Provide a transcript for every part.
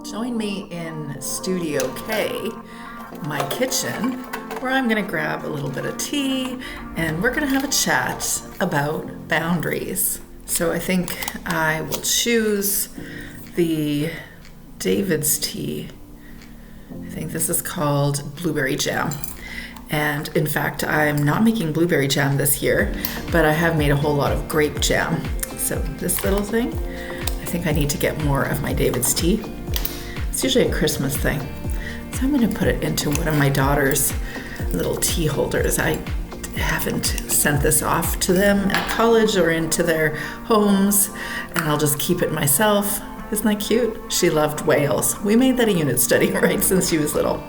Join me in Studio K, my kitchen, where I'm going to grab a little bit of tea and we're going to have a chat about boundaries. So I think I will choose the David's tea. I think this is called blueberry jam. And in fact, I'm not making blueberry jam this year, but I have made a whole lot of grape jam. So this little thing, I think I need to get more of my David's tea. It's usually a Christmas thing. So I'm going to put it into one of my daughter's little tea holders. I haven't sent this off to them at college or into their homes, and I'll just keep it myself. Isn't that cute? She loved whales. We made that a unit study, right, since she was little.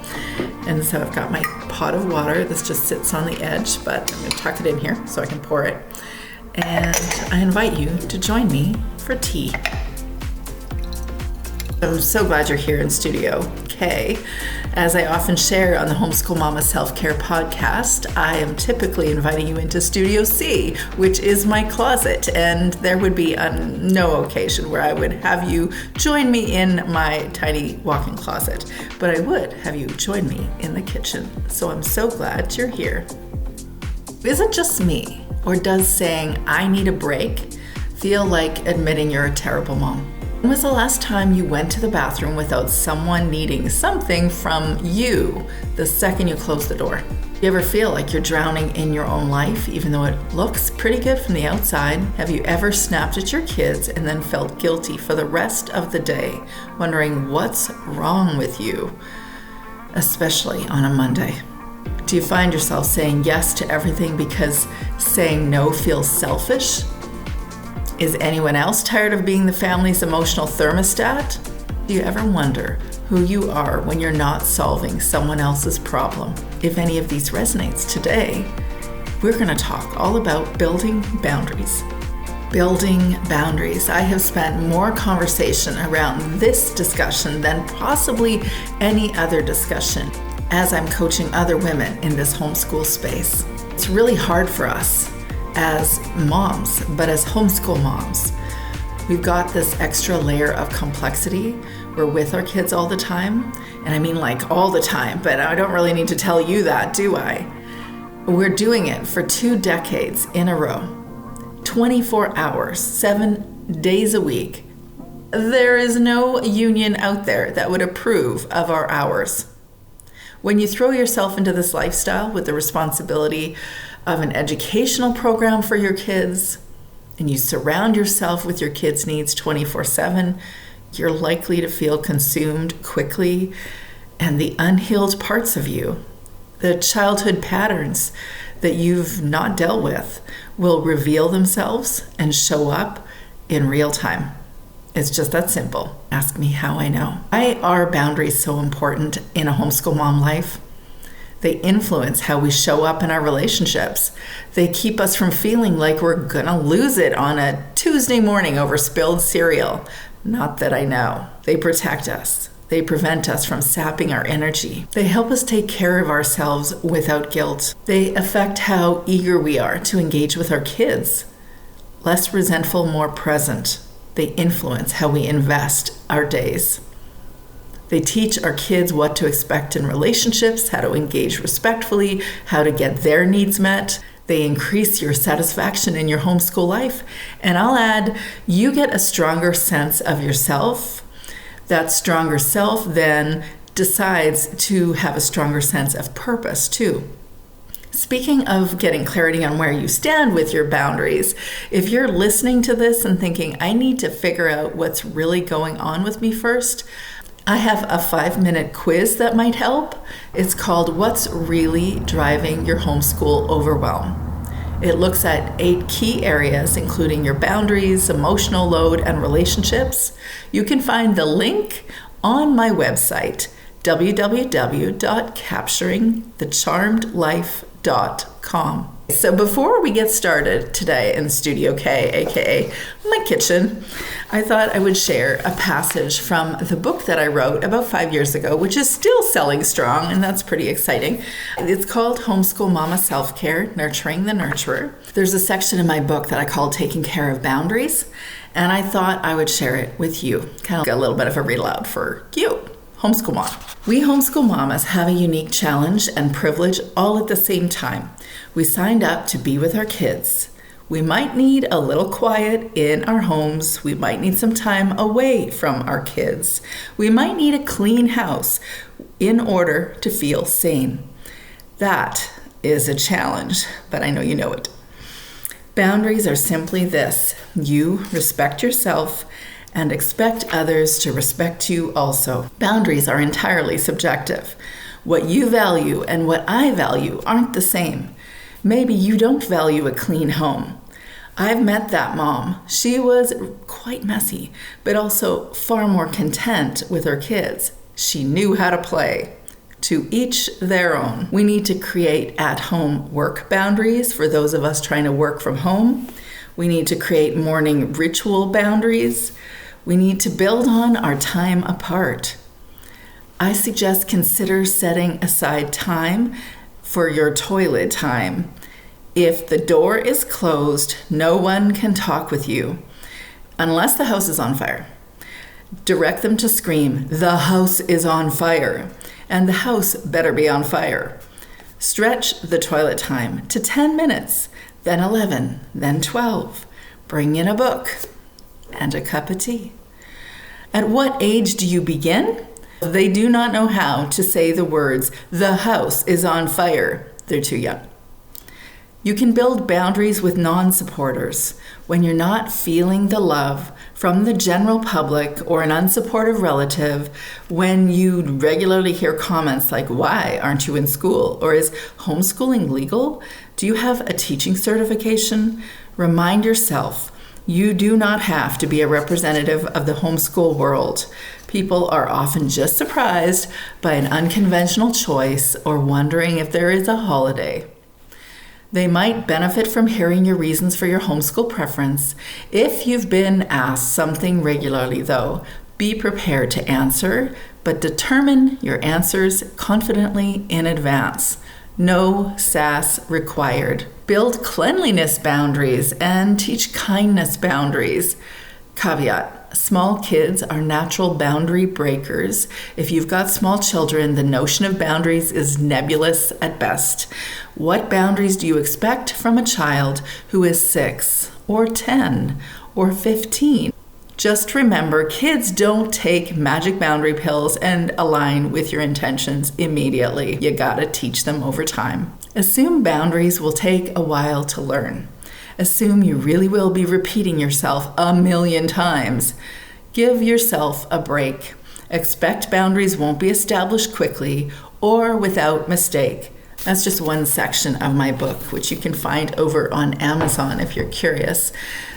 And so I've got my pot of water. This just sits on the edge, but I'm going to tuck it in here so I can pour it. And I invite you to join me for tea. I'm so glad you're here in Studio K. As I often share on the Homeschool Mama Self-Care podcast, I am typically inviting you into Studio C, which is my closet, and there would be no occasion where I would have you join me in my tiny walk-in closet, but I would have you join me in the kitchen. So I'm so glad you're here. Is it just me, or does saying I need a break feel like admitting you're a terrible mom? When was the last time you went to the bathroom without someone needing something from you the second you close the door? You ever feel like you're drowning in your own life, even though it looks pretty good from the outside? Have you ever snapped at your kids and then felt guilty for the rest of the day, wondering what's wrong with you, especially on a Monday? Do you find yourself saying yes to everything because saying no feels selfish? Is anyone else tired of being the family's emotional thermostat? Do you ever wonder who you are when you're not solving someone else's problem? If any of these resonates today, we're going to talk all about building boundaries. Building boundaries. I have spent more conversation around this discussion than possibly any other discussion as I'm coaching other women in this homeschool space. It's really hard for us as moms, but as homeschool moms, we've got this extra layer of complexity. We're with our kids all the time, and I mean like all the time, but I don't really need to tell you that, do I? We're doing it for 2 decades in a row, 24 hours, 7 days a week. There is no union out there that would approve of our hours. When you throw yourself into this lifestyle with the responsibility of an educational program for your kids, and you surround yourself with your kids' needs 24/7, you're likely to feel consumed quickly, and the unhealed parts of you, the childhood patterns that you've not dealt with, will reveal themselves and show up in real time. It's just that simple. Ask me how I know. Why are boundaries so important in a homeschool mom life? They influence how we show up in our relationships. They keep us from feeling like we're gonna lose it on a Tuesday morning over spilled cereal. Not that I know. They protect us. They prevent us from sapping our energy. They help us take care of ourselves without guilt. They affect how eager we are to engage with our kids. Less resentful, more present. They influence how we invest our days. They teach our kids what to expect in relationships, how to engage respectfully, how to get their needs met. They increase your satisfaction in your homeschool life. And I'll add, you get a stronger sense of yourself. That stronger self then decides to have a stronger sense of purpose too. Speaking of getting clarity on where you stand with your boundaries, if you're listening to this and thinking, I need to figure out what's really going on with me first, I have a 5-minute quiz that might help. It's called What's Really Driving Your Homeschool Overwhelm? It looks at 8 key areas, including your boundaries, emotional load, and relationships. You can find the link on my website, www.capturingthecharmedlife.com. So before we get started today in Studio K, aka my kitchen, I thought I would share a passage from the book that I wrote about 5 years ago, which is still selling strong, and that's pretty exciting. It's called Homeschool Mama Self-Care, Nurturing the Nurturer. There's a section in my book that I call Taking Care of Boundaries, and I thought I would share it with you. Kind of a little bit of a read aloud for you, homeschool mom. We homeschool mamas have a unique challenge and privilege all at the same time. We signed up to be with our kids. We might need a little quiet in our homes. We might need some time away from our kids. We might need a clean house in order to feel sane. That is a challenge, but I know you know it. Boundaries are simply this: you respect yourself and expect others to respect you also. Boundaries are entirely subjective. What you value and what I value aren't the same. Maybe you don't value a clean home. I've met that mom. She was quite messy, but also far more content with her kids. She knew how to play. To each their own. We need to create at-home work boundaries for those of us trying to work from home. We need to create morning ritual boundaries. We need to build on our time apart. I suggest consider setting aside time for your toilet time. If the door is closed, no one can talk with you unless the house is on fire. Direct them to scream, "The house is on fire," and the house better be on fire. Stretch the toilet time to 10 minutes, then 11, then 12. Bring in a book and a cup of tea. At what age do you begin? They do not know how to say the words, "The house is on fire." They're too young. You can build boundaries with non-supporters. When you're not feeling the love from the general public or an unsupportive relative, when you regularly hear comments like, "Why aren't you in school?" or "Is homeschooling legal? Do you have a teaching certification?" Remind yourself, you do not have to be a representative of the homeschool world. People are often just surprised by an unconventional choice or wondering if there is a holiday. They might benefit from hearing your reasons for your homeschool preference. If you've been asked something regularly, though, be prepared to answer, but determine your answers confidently in advance. No sass required. Build cleanliness boundaries and teach kindness boundaries. Caveat: small kids are natural boundary breakers. If you've got small children, the notion of boundaries is nebulous at best. What boundaries do you expect from a child who is 6 or 10 or 15? Just remember, kids don't take magic boundary pills and align with your intentions immediately. You gotta teach them over time. Assume boundaries will take a while to learn. Assume you really will be repeating yourself a million times. Give yourself a break. Expect boundaries won't be established quickly or without mistake. That's just one section of my book, which you can find over on Amazon if you're curious.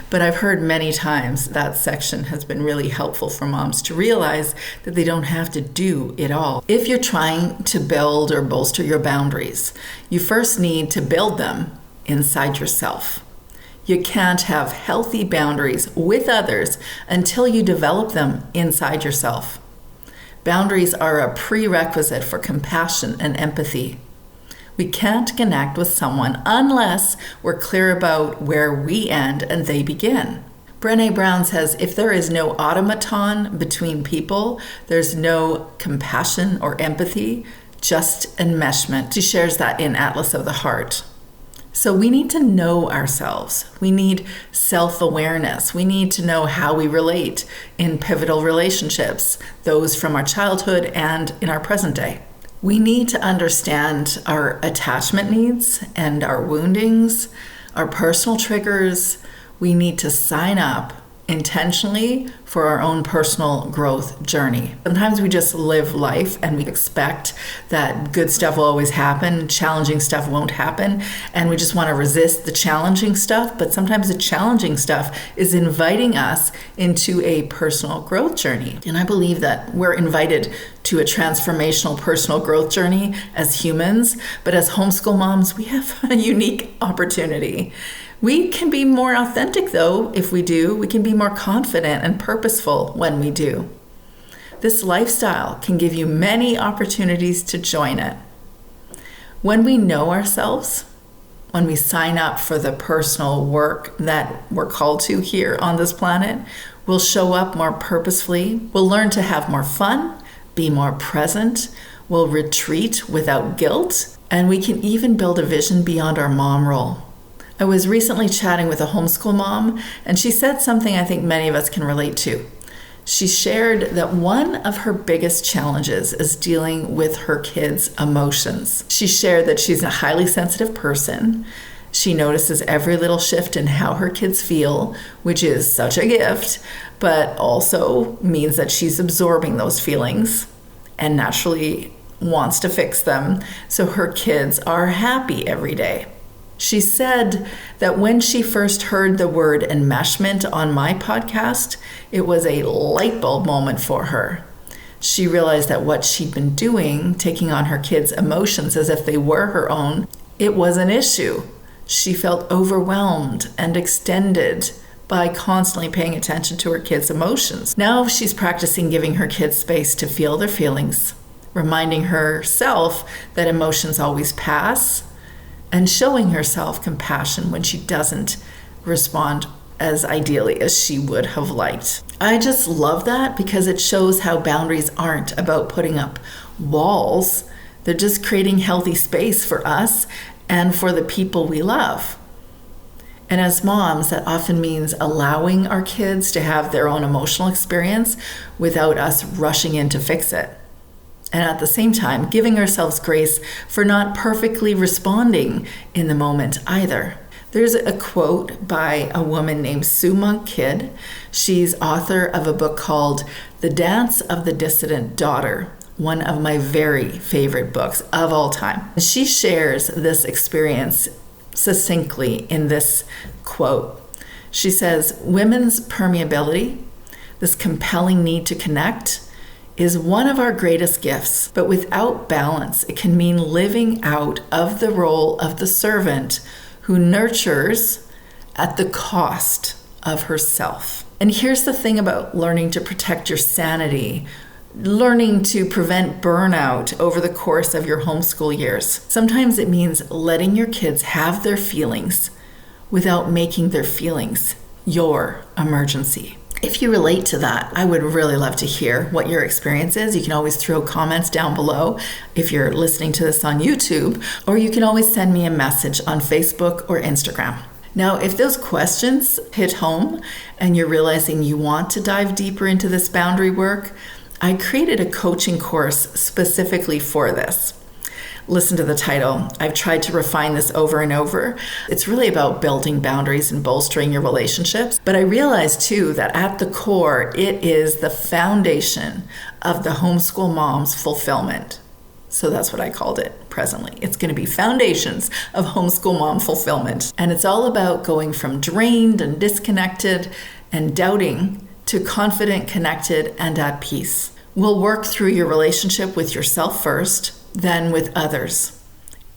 But I've heard many times that section has been really helpful for moms to realize that they don't have to do it all. If you're trying to build or bolster your boundaries, you first need to build them inside yourself. You can't have healthy boundaries with others until you develop them inside yourself. Boundaries are a prerequisite for compassion and empathy. We can't connect with someone unless we're clear about where we end and they begin. Brené Brown says, if there is no automaton between people, there's no compassion or empathy, just enmeshment. She shares that in Atlas of the Heart. So we need to know ourselves. We need self-awareness. We need to know how we relate in pivotal relationships, those from our childhood and in our present day. We need to understand our attachment needs and our woundings, our personal triggers. We need to sign up intentionally for our own personal growth journey. Sometimes we just live life and we expect that good stuff will always happen, challenging stuff won't happen, and we just want to resist the challenging stuff. But sometimes the challenging stuff is inviting us into a personal growth journey. And I believe that we're invited to a transformational personal growth journey as humans, but as homeschool moms, we have a unique opportunity. We can be more authentic, though, if we do. We can be more confident and purposeful when we do. This lifestyle can give you many opportunities to join it. When we know ourselves, when we sign up for the personal work that we're called to here on this planet, we'll show up more purposefully, we'll learn to have more fun, be more present, we'll retreat without guilt, and we can even build a vision beyond our mom role. I was recently chatting with a homeschool mom, and she said something I think many of us can relate to. She shared that one of her biggest challenges is dealing with her kids' emotions. She shared that she's a highly sensitive person. She notices every little shift in how her kids feel, which is such a gift, but also means that she's absorbing those feelings and naturally wants to fix them so her kids are happy every day. She said that when she first heard the word enmeshment on my podcast, it was a light bulb moment for her. She realized that what she'd been doing, taking on her kids' emotions as if they were her own, it was an issue. She felt overwhelmed and extended by constantly paying attention to her kids' emotions. Now she's practicing giving her kids space to feel their feelings, reminding herself that emotions always pass, and showing herself compassion when she doesn't respond as ideally as she would have liked. I just love that because it shows how boundaries aren't about putting up walls. They're just creating healthy space for us and for the people we love. And as moms, that often means allowing our kids to have their own emotional experience without us rushing in to fix it. And at the same time, giving ourselves grace for not perfectly responding in the moment either. There's a quote by a woman named Sue Monk Kidd. She's author of a book called The Dance of the Dissident Daughter, one of my very favorite books of all time. She shares this experience succinctly in this quote. She says, "Women's permeability, this compelling need to connect, is one of our greatest gifts, but without balance, it can mean living out of the role of the servant who nurtures at the cost of herself." And here's the thing about learning to protect your sanity, learning to prevent burnout over the course of your homeschool years. Sometimes it means letting your kids have their feelings without making their feelings your emergency. If you relate to that, I would really love to hear what your experience is. You can always throw comments down below if you're listening to this on YouTube, or you can always send me a message on Facebook or Instagram. Now, if those questions hit home and you're realizing you want to dive deeper into this boundary work, I created a coaching course specifically for this. Listen to the title. I've tried to refine this over and over. It's really about building boundaries and bolstering your relationships. But I realized too that at the core, it is the foundation of the homeschool mom's fulfillment. So that's what I called it presently. It's going to be Foundations of Homeschool Mom Fulfillment. And it's all about going from drained and disconnected and doubting to confident, connected, and at peace. We'll work through your relationship with yourself first, then with others.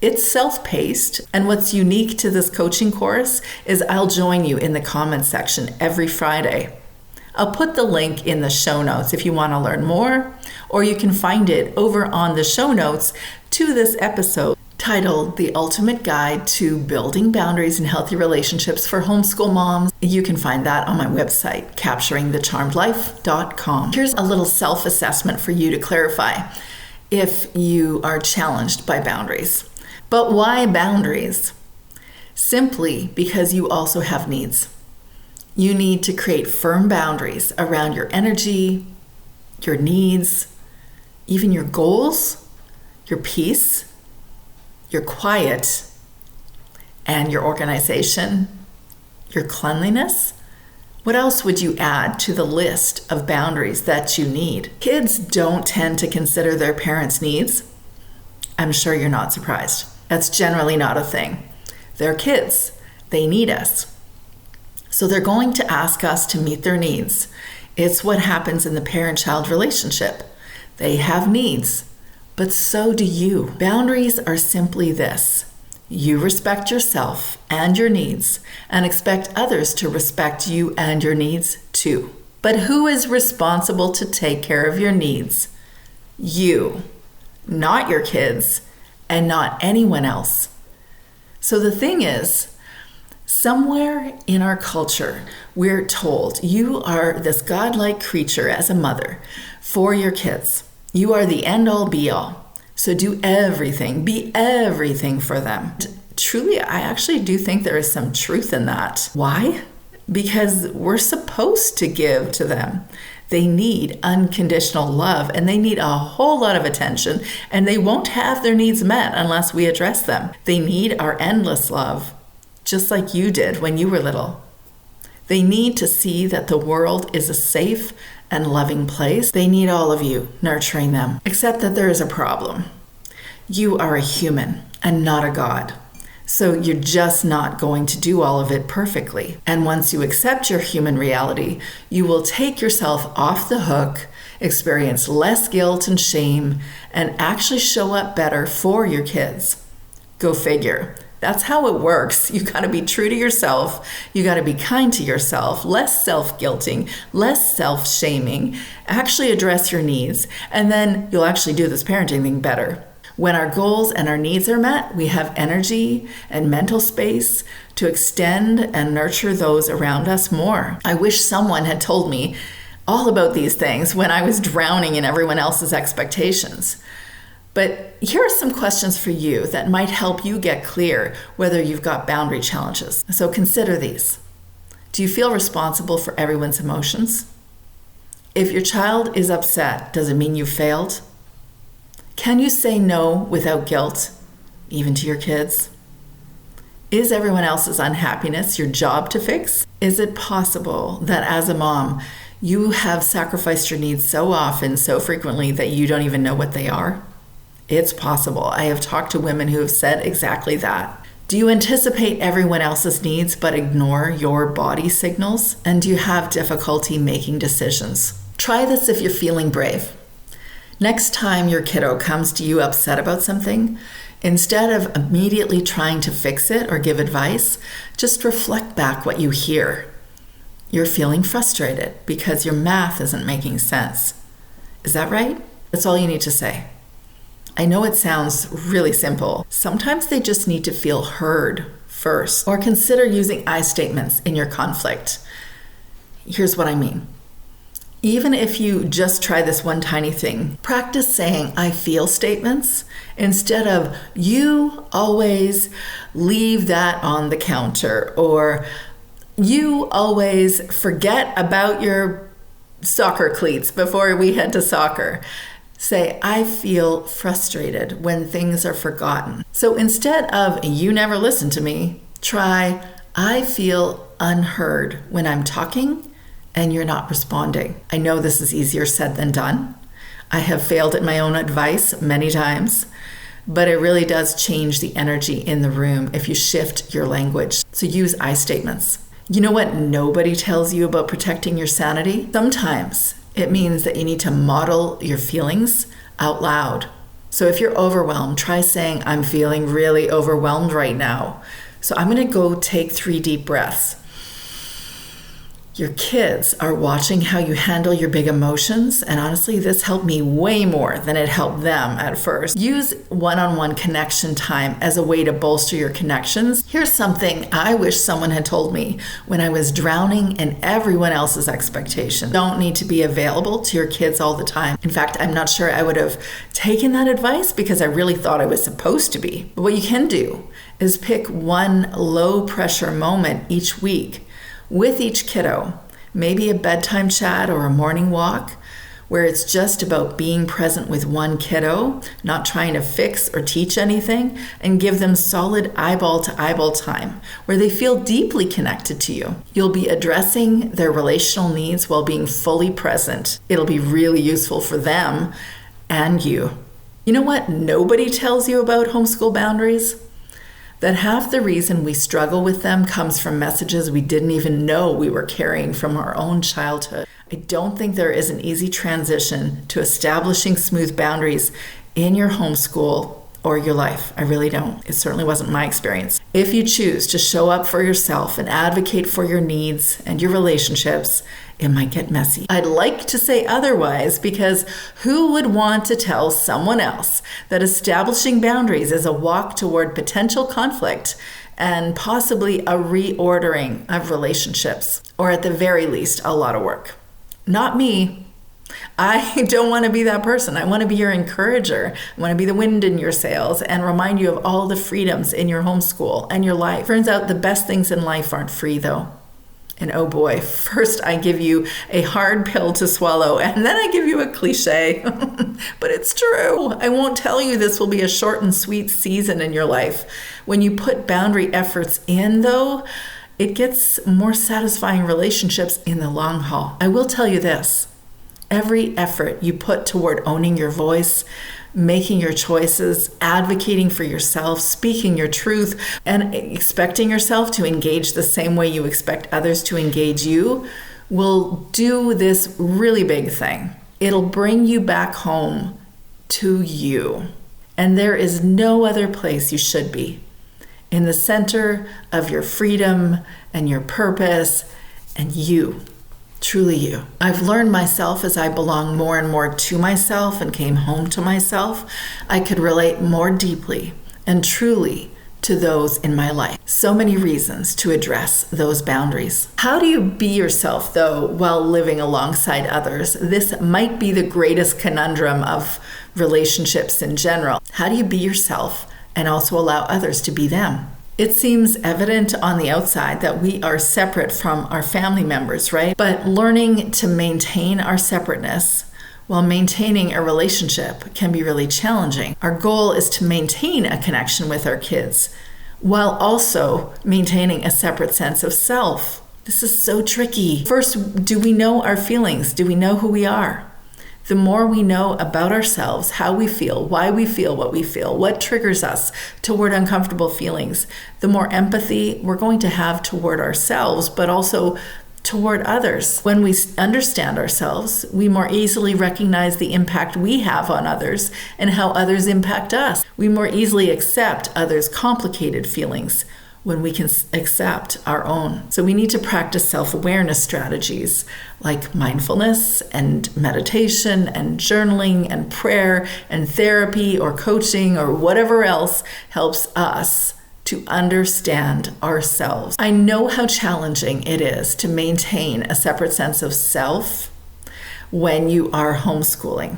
It's self-paced, and what's unique to this coaching course is I'll join you in the comments section every Friday. I'll put the link in the show notes if you want to learn more, or you can find it over on the show notes to this episode titled The Ultimate Guide to Building Boundaries and Healthy Relationships for Homeschool Moms. You can find that on my website, capturingthecharmedlife.com. Here's a little self-assessment for you to clarify if you are challenged by boundaries. But why boundaries? Simply because you also have needs. You need to create firm boundaries around your energy, your needs, even your goals, your peace, your quiet, and your organization, your cleanliness. What else would you add to the list of boundaries that you need? Kids don't tend to consider their parents' needs. I'm sure you're not surprised. That's generally not a thing. They're kids. They need us. So they're going to ask us to meet their needs. It's what happens in the parent-child relationship. They have needs, but so do you. Boundaries are simply this. You respect yourself and your needs and expect others to respect you and your needs too. But who is responsible to take care of your needs? You, not your kids, and not anyone else. So the thing is, somewhere in our culture, we're told you are this godlike creature as a mother for your kids. You are the end-all be-all. So do everything, be everything for them. Truly, I actually do think there is some truth in that. Why? Because we're supposed to give to them. They need unconditional love, and they need a whole lot of attention, and they won't have their needs met unless we address them. They need our endless love, just like you did when you were little. They need to see that the world is a safe and loving place. They need all of you nurturing them, except that there is a problem. You are a human and not a god. So you're just not going to do all of it perfectly. And once you accept your human reality, you will take yourself off the hook, experience less guilt and shame, and actually show up better for your kids. Go figure. That's how it works. You got to be true to yourself. You got to be kind to yourself, less self-guilting, less self-shaming, actually address your needs, and then you'll actually do this parenting thing better. When our goals and our needs are met, we have energy and mental space to extend and nurture those around us more. I wish someone had told me all about these things when I was drowning in everyone else's expectations. But here are some questions for you that might help you get clear whether you've got boundary challenges. So consider these. Do you feel responsible for everyone's emotions? If your child is upset, does it mean you failed? Can you say no without guilt, even to your kids? Is everyone else's unhappiness your job to fix? Is it possible that as a mom, you have sacrificed your needs so often, so frequently, that you don't even know what they are? It's possible. I have talked to women who have said exactly that. Do you anticipate everyone else's needs but ignore your body signals? And do you have difficulty making decisions? Try this if you're feeling brave. Next time your kiddo comes to you upset about something, instead of immediately trying to fix it or give advice, just reflect back what you hear. You're feeling frustrated because your math isn't making sense. Is that right? That's all you need to say. I know it sounds really simple. Sometimes they just need to feel heard first, or consider using I statements in your conflict. Here's what I mean. Even if you just try this one tiny thing, practice saying I feel statements instead of you always leave that on the counter, or you always forget about your soccer cleats before we head to soccer. Say, I feel frustrated when things are forgotten. So instead of you never listen to me, try I feel unheard when I'm talking and you're not responding. I know this is easier said than done. I have failed at my own advice many times, but it really does change the energy in the room if you shift your language. So use I statements. You know what nobody tells you about protecting your sanity? Sometimes it means that you need to model your feelings out loud. So if you're overwhelmed, try saying, I'm feeling really overwhelmed right now. So I'm going to go take 3 deep breaths. Your kids are watching how you handle your big emotions, and honestly, this helped me way more than it helped them at first. Use one-on-one connection time as a way to bolster your connections. Here's something I wish someone had told me when I was drowning in everyone else's expectations. Don't need to be available to your kids all the time. In fact, I'm not sure I would have taken that advice because I really thought I was supposed to be. But what you can do is pick one low-pressure moment each week with each kiddo, maybe a bedtime chat or a morning walk, where it's just about being present with one kiddo, not trying to fix or teach anything, and give them solid eyeball-to-eyeball time, where they feel deeply connected to you. You'll be addressing their relational needs while being fully present. It'll be really useful for them and you. You know what nobody tells you about homeschool boundaries? That half the reason we struggle with them comes from messages we didn't even know we were carrying from our own childhood. I don't think there is an easy transition to establishing smooth boundaries in your homeschool or your life. I really don't. It certainly wasn't my experience. If you choose to show up for yourself and advocate for your needs and your relationships, it might get messy. I'd like to say otherwise, because who would want to tell someone else that establishing boundaries is a walk toward potential conflict and possibly a reordering of relationships, or at the very least, a lot of work? Not me. I don't want to be that person. I want to be your encourager. I want to be the wind in your sails and remind you of all the freedoms in your homeschool and your life. Turns out the best things in life aren't free, though. And oh boy, first I give you a hard pill to swallow, and then I give you a cliche. But it's true. I won't tell you this will be a short and sweet season in your life. When you put boundary efforts in, though, it gets more satisfying relationships in the long haul. I will tell you this. Every effort you put toward owning your voice, making your choices, advocating for yourself, speaking your truth, and expecting yourself to engage the same way you expect others to engage you will do this really big thing. It'll bring you back home to you. And there is no other place you should be. In the center of your freedom and your purpose and you. Truly you. I've learned myself as I belong more and more to myself and came home to myself, I could relate more deeply and truly to those in my life. So many reasons to address those boundaries. How do you be yourself, though, while living alongside others? This might be the greatest conundrum of relationships in general. How do you be yourself and also allow others to be them? It seems evident on the outside that we are separate from our family members, right? But learning to maintain our separateness while maintaining a relationship can be really challenging. Our goal is to maintain a connection with our kids while also maintaining a separate sense of self. This is so tricky. First, do we know our feelings? Do we know who we are? The more we know about ourselves, how we feel, why we feel what we feel, what triggers us toward uncomfortable feelings, the more empathy we're going to have toward ourselves, but also toward others. When we understand ourselves, we more easily recognize the impact we have on others and how others impact us. We more easily accept others' complicated feelings when we can accept our own. So we need to practice self-awareness strategies like mindfulness and meditation and journaling and prayer and therapy or coaching or whatever else helps us to understand ourselves. I know how challenging it is to maintain a separate sense of self when you are homeschooling,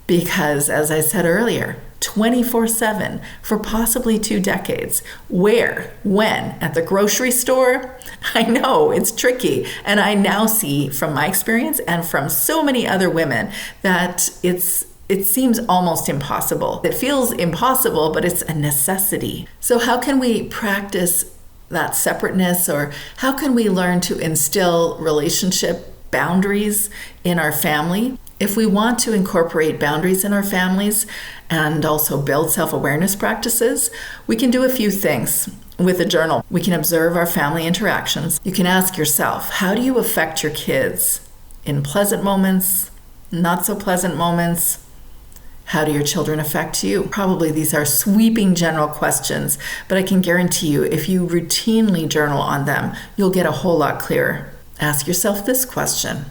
because as I said earlier, 24/7 for possibly 2 decades. Where? When? At the grocery store? I know it's tricky. And I now see from my experience and from so many other women that it seems almost impossible. It feels impossible, but it's a necessity. So how can we practice that separateness, or how can we learn to instill relationship boundaries in our family? If we want to incorporate boundaries in our families and also build self-awareness practices, we can do a few things with a journal. We can observe our family interactions. You can ask yourself, how do you affect your kids in pleasant moments, not so pleasant moments? How do your children affect you? Probably these are sweeping general questions, but I can guarantee you if you routinely journal on them, you'll get a whole lot clearer. Ask yourself this question.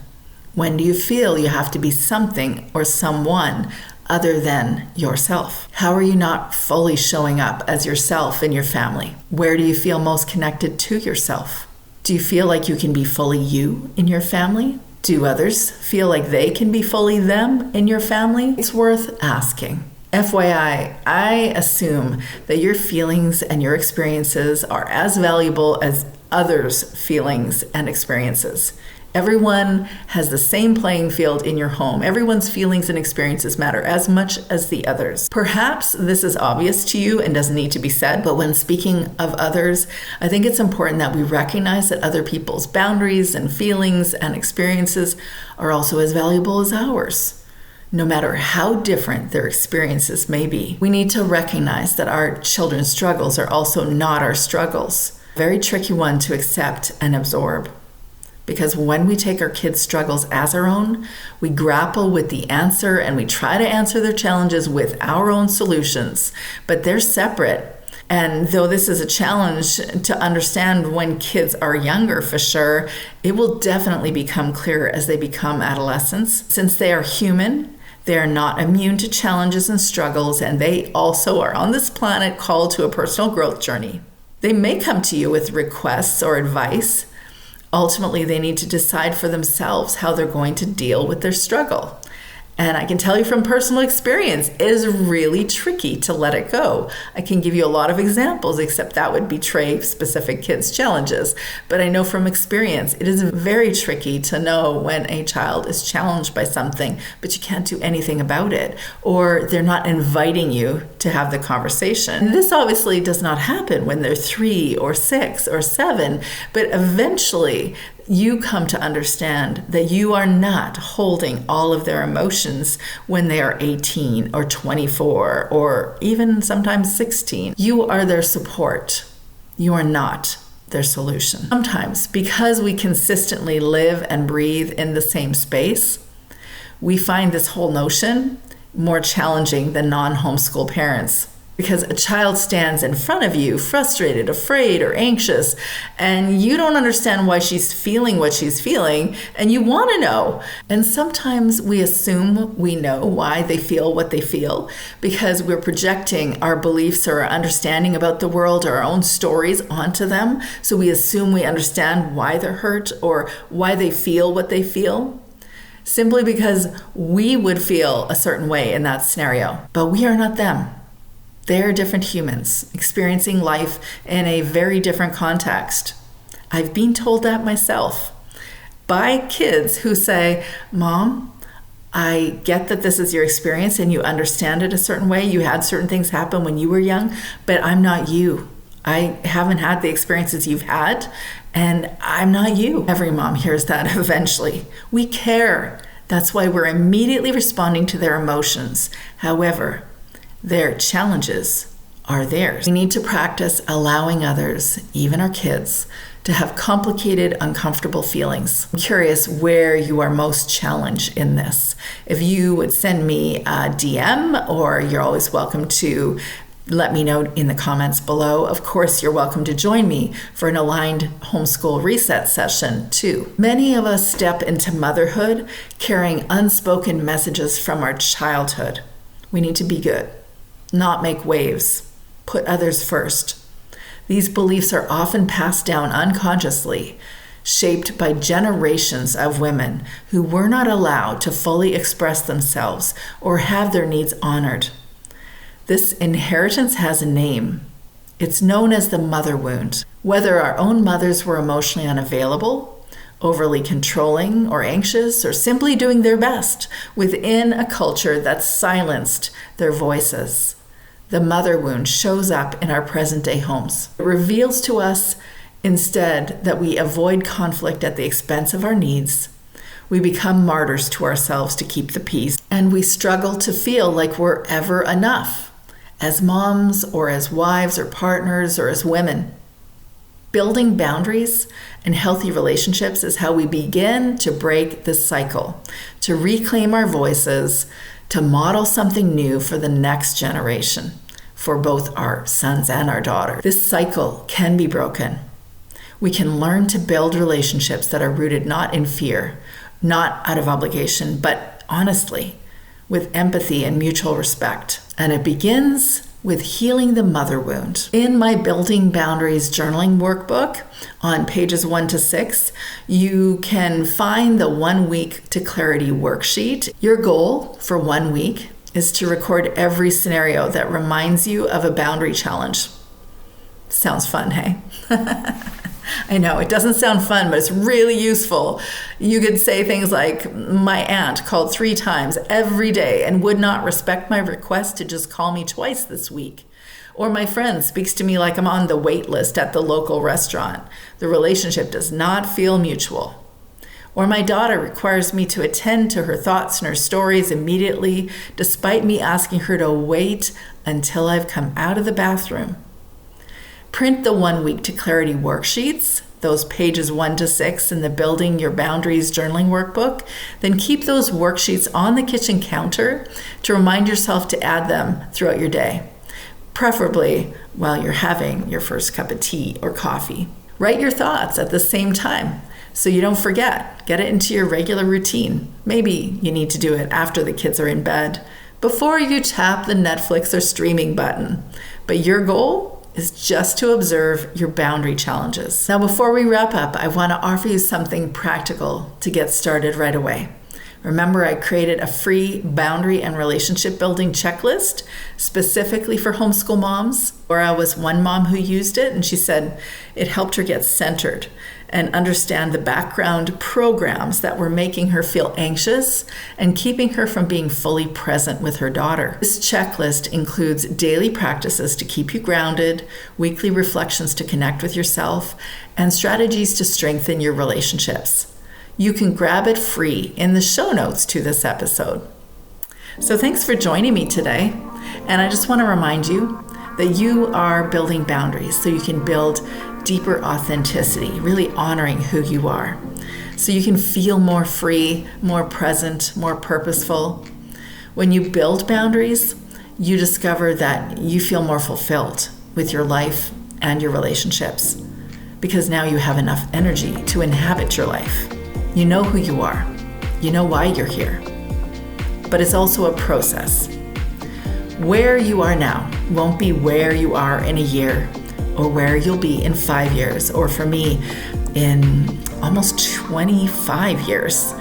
When do you feel you have to be something or someone other than yourself? How are you not fully showing up as yourself in your family? Where do you feel most connected to yourself? Do you feel like you can be fully you in your family? Do others feel like they can be fully them in your family? It's worth asking. FYI, I assume that your feelings and your experiences are as valuable as others' feelings and experiences. Everyone has the same playing field in your home. Everyone's feelings and experiences matter as much as the others. Perhaps this is obvious to you and doesn't need to be said, but when speaking of others, I think it's important that we recognize that other people's boundaries and feelings and experiences are also as valuable as ours, no matter how different their experiences may be. We need to recognize that our children's struggles are also not our struggles. A very tricky one to accept and absorb. Because when we take our kids' struggles as our own, we grapple with the answer and we try to answer their challenges with our own solutions. But they're separate And though this is a challenge to understand when kids are younger, for sure, it will definitely become clearer as they become adolescents. Since they are human, they are not immune to challenges and struggles, and they also are on this planet called to a personal growth journey. They may come to you with requests or advice. Ultimately, they need to decide for themselves how they're going to deal with their struggle. And I can tell you from personal experience, it is really tricky to let it go. I can give you a lot of examples, except that would betray specific kids' challenges. But I know from experience, it is very tricky to know when a child is challenged by something, but you can't do anything about it, or they're not inviting you to have the conversation. And this obviously does not happen when they're 3 or 6 or 7, but eventually you come to understand that you are not holding all of their emotions when they are 18 or 24 or even sometimes 16. You are their support. You are not their solution. Sometimes, because we consistently live and breathe in the same space, we find this whole notion more challenging than non-homeschool parents. Because a child stands in front of you, frustrated, afraid, or anxious, and you don't understand why she's feeling what she's feeling, and you want to know. And sometimes we assume we know why they feel what they feel because we're projecting our beliefs or our understanding about the world or our own stories onto them. So we assume we understand why they're hurt or why they feel what they feel, simply because we would feel a certain way in that scenario. But we are not them. They're different humans experiencing life in a very different context. I've been told that myself by kids who say, "Mom, I get that this is your experience and you understand it a certain way. You had certain things happen when you were young, but I'm not you. I haven't had the experiences you've had, and I'm not you." Every mom hears that eventually. We care. That's why we're immediately responding to their emotions. However, their challenges are theirs. We need to practice allowing others, even our kids, to have complicated, uncomfortable feelings. I'm curious where you are most challenged in this. If you would send me a DM, or you're always welcome to let me know in the comments below. Of course, you're welcome to join me for an aligned homeschool reset session too. Many of us step into motherhood carrying unspoken messages from our childhood. We need to be good, not make waves, put others first. These beliefs are often passed down unconsciously, shaped by generations of women who were not allowed to fully express themselves or have their needs honored. This inheritance has a name. It's known as the mother wound. Whether our own mothers were emotionally unavailable, overly controlling or anxious, or simply doing their best within a culture that silenced their voices, the mother wound shows up in our present-day homes. It reveals to us instead that we avoid conflict at the expense of our needs. We become martyrs to ourselves to keep the peace, and we struggle to feel like we're ever enough as moms or as wives or partners or as women. Building boundaries and healthy relationships is how we begin to break this cycle, to reclaim our voices, to model something new for the next generation, for both our sons and our daughters. This cycle can be broken. We can learn to build relationships that are rooted not in fear, not out of obligation, but honestly, with empathy and mutual respect. And it begins with healing the mother wound. In my Building Boundaries journaling workbook on pages 1 to 6, you can find the 1 week to clarity worksheet. Your goal for 1 week is to record every scenario that reminds you of a boundary challenge. Sounds fun, hey? I know, it doesn't sound fun, but it's really useful. You could say things like, "My aunt called 3 times every day and would not respect my request to just call me twice this week." Or, "My friend speaks to me like I'm on the wait list at the local restaurant. The relationship does not feel mutual." Or, "My daughter requires me to attend to her thoughts and her stories immediately, despite me asking her to wait until I've come out of the bathroom." Print the 1 week to clarity worksheets, those pages 1 to 6 in the Building Your Boundaries journaling workbook. Then keep those worksheets on the kitchen counter to remind yourself to add them throughout your day. preferably while you're having your first cup of tea or coffee. Write your thoughts at the same time so you don't forget. Get it into your regular routine. Maybe you need to do it after the kids are in bed, before you tap the Netflix or streaming button. But your goal is just to observe your boundary challenges. Now, before we wrap up, I want to offer you something practical to get started right away. Remember, I created a free boundary and relationship building checklist specifically for homeschool moms, where I was one mom who used it, and she said it helped her get centered and understand the background programs that were making her feel anxious and keeping her from being fully present with her daughter. This checklist includes daily practices to keep you grounded, weekly reflections to connect with yourself, and strategies to strengthen your relationships. You can grab it free in the show notes to this episode. So thanks for joining me today. And I just want to remind you that you are building boundaries so you can build deeper authenticity, really honoring who you are. So you can feel more free, more present, more purposeful. When you build boundaries, you discover that you feel more fulfilled with your life and your relationships, because now you have enough energy to inhabit your life. You know who you are. You know why you're here. But it's also a process. Where you are now won't be where you are in a year or where you'll be in 5 years, or for me, in almost 25 years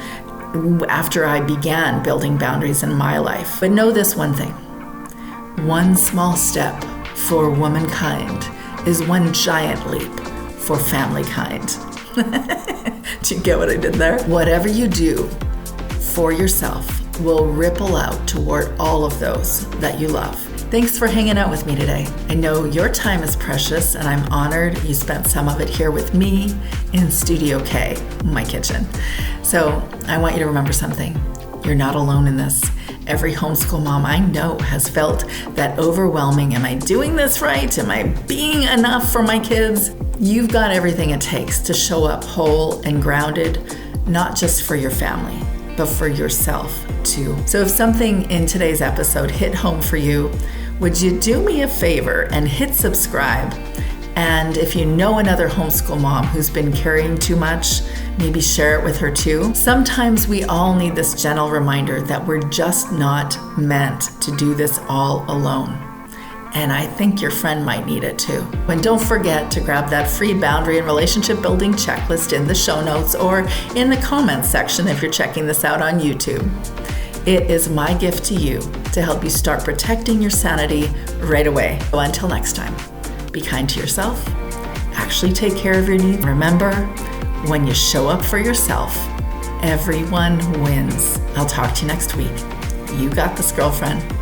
after I began building boundaries in my life. But know this one thing. One small step for womankind is one giant leap for family kind. Do you get what I did there? Whatever you do for yourself will ripple out toward all of those that you love. Thanks for hanging out with me today. I know your time is precious, and I'm honored you spent some of it here with me in Studio K, my kitchen. So I want you to remember something. You're not alone in this. Every homeschool mom I know has felt that overwhelming, am I doing this right? Am I being enough for my kids? You've got everything it takes to show up whole and grounded, not just for your family, but for yourself too. So if something in today's episode hit home for you, would you do me a favor and hit subscribe? And if you know another homeschool mom who's been carrying too much, maybe share it with her too. Sometimes we all need this gentle reminder that we're just not meant to do this all alone. And I think your friend might need it too. And don't forget to grab that free boundary and relationship building checklist in the show notes or in the comments section if you're checking this out on YouTube. It is my gift to you to help you start protecting your sanity right away. So until next time, be kind to yourself, actually take care of your needs. Remember, when you show up for yourself, everyone wins. I'll talk to you next week. You got this, girlfriend.